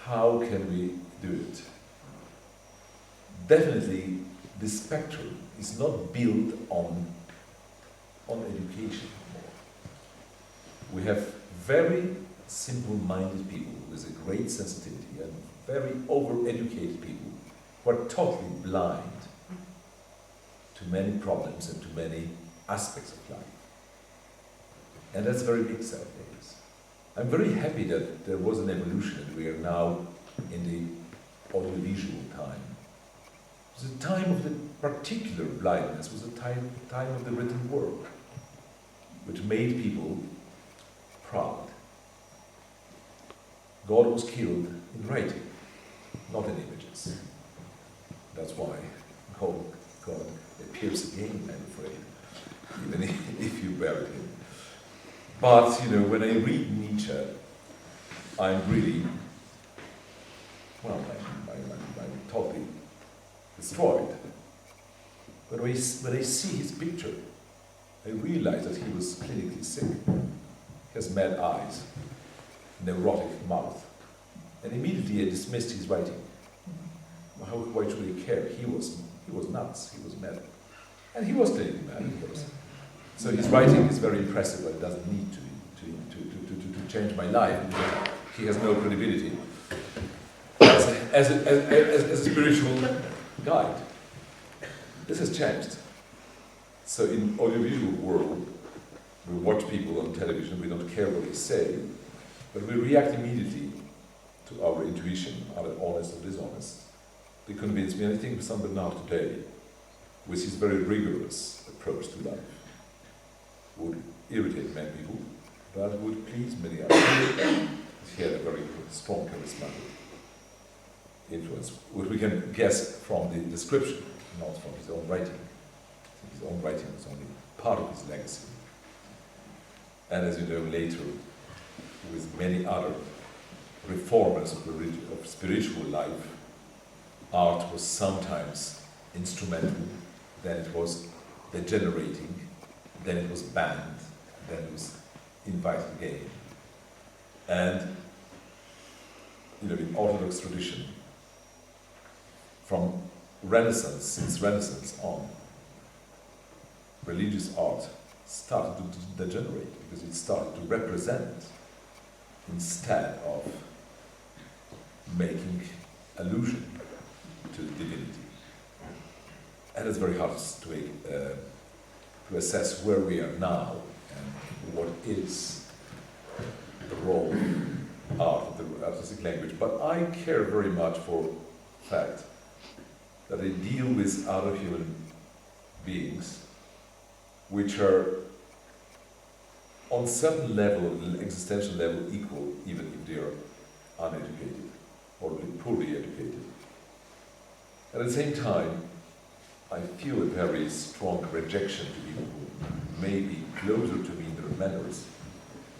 how can we do it? Definitely, the spectrum is not built on education anymore. We have very simple-minded people with a great sensitivity and very over-educated people who are totally blind to many problems and to many aspects of life. And that's very big these days. I'm very happy that there was an evolution and we are now in the audiovisual time. It was a time of the particular blindness, it was a time of the written word, which made people proud. God was killed in writing, not in images. That's why God appears again, I'm afraid, even if you buried him. But, when I read Nietzsche, I'm really, I'm totally destroyed. But when I see his picture, I realize that he was clinically sick. He has mad eyes, neurotic mouth. And immediately I dismissed his writing. Why should I care? He was nuts, he was mad. And he was clinically mad, of course. So his writing is very impressive, but it doesn't need to change my life. He has no credibility as a spiritual guide. This has changed. So in audiovisual world, we watch people on television, we don't care what they say, but we react immediately to our intuition, either honest or dishonest. They convince me, and I think Saint Bernard today, with his very rigorous approach to life, would irritate many people, but would please many others. He had a very strong charismatic influence, which we can guess from the description, not from his own writing. His own writing was only part of his legacy. And as you know, later, with many other reformers of spiritual life, art was sometimes instrumental, then it was degenerating, then it was banned, then it was invited again. And in Orthodox tradition, from Renaissance, since Renaissance on, religious art started to degenerate because it started to represent instead of making allusion to divinity. And it's very hard to assess where we are now and what is the role of art, of the artistic language. But I care very much for the fact that I deal with other human beings which are on certain level, existential level, equal, even if they are uneducated or poorly educated. At the same time, I feel a very strong rejection to people who may be closer to me in their manners,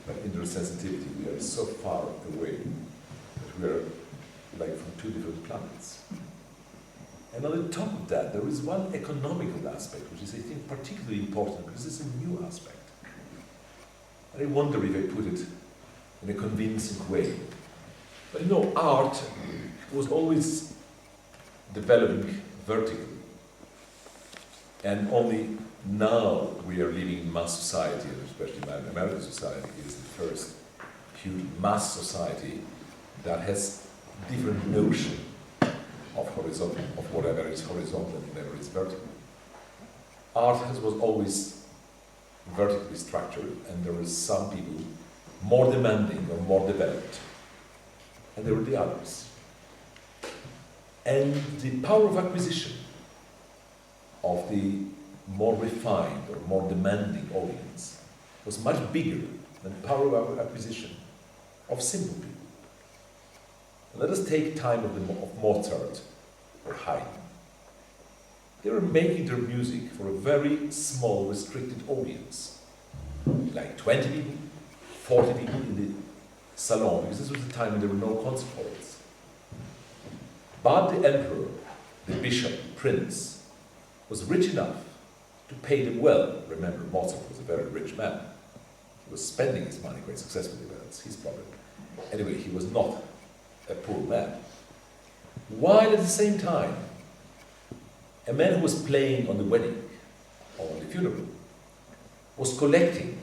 but in their sensitivity. We are so far away that we are like from two different planets. And on the top of that, there is one economical aspect, which is, I think, particularly important because it's a new aspect. And I wonder if I put it in a convincing way. But art was always developing vertically. And only now we are living in mass society, and especially American society is the first huge mass society that has different notion of horizontal, of whatever is horizontal and whatever is vertical. Art was always vertically structured, and there were some people more demanding or more developed, and there were the others. And the power of acquisition of the more refined or more demanding audience was much bigger than the power of acquisition of simple people. Let us take time of Mozart or Haydn. They were making their music for a very small, restricted audience, like 20 people, 40 people in the salon, because this was the time when there were no concert halls. But the emperor, the bishop, the prince, was rich enough to pay them well. Remember, Mozart was a very rich man. He was spending his money quite successfully, but that's his problem. Anyway, he was not a poor man. While at the same time, a man who was playing on the wedding or on the funeral was collecting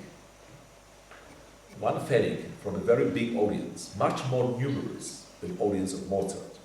one pfennig from a very big audience, much more numerous than the audience of Mozart.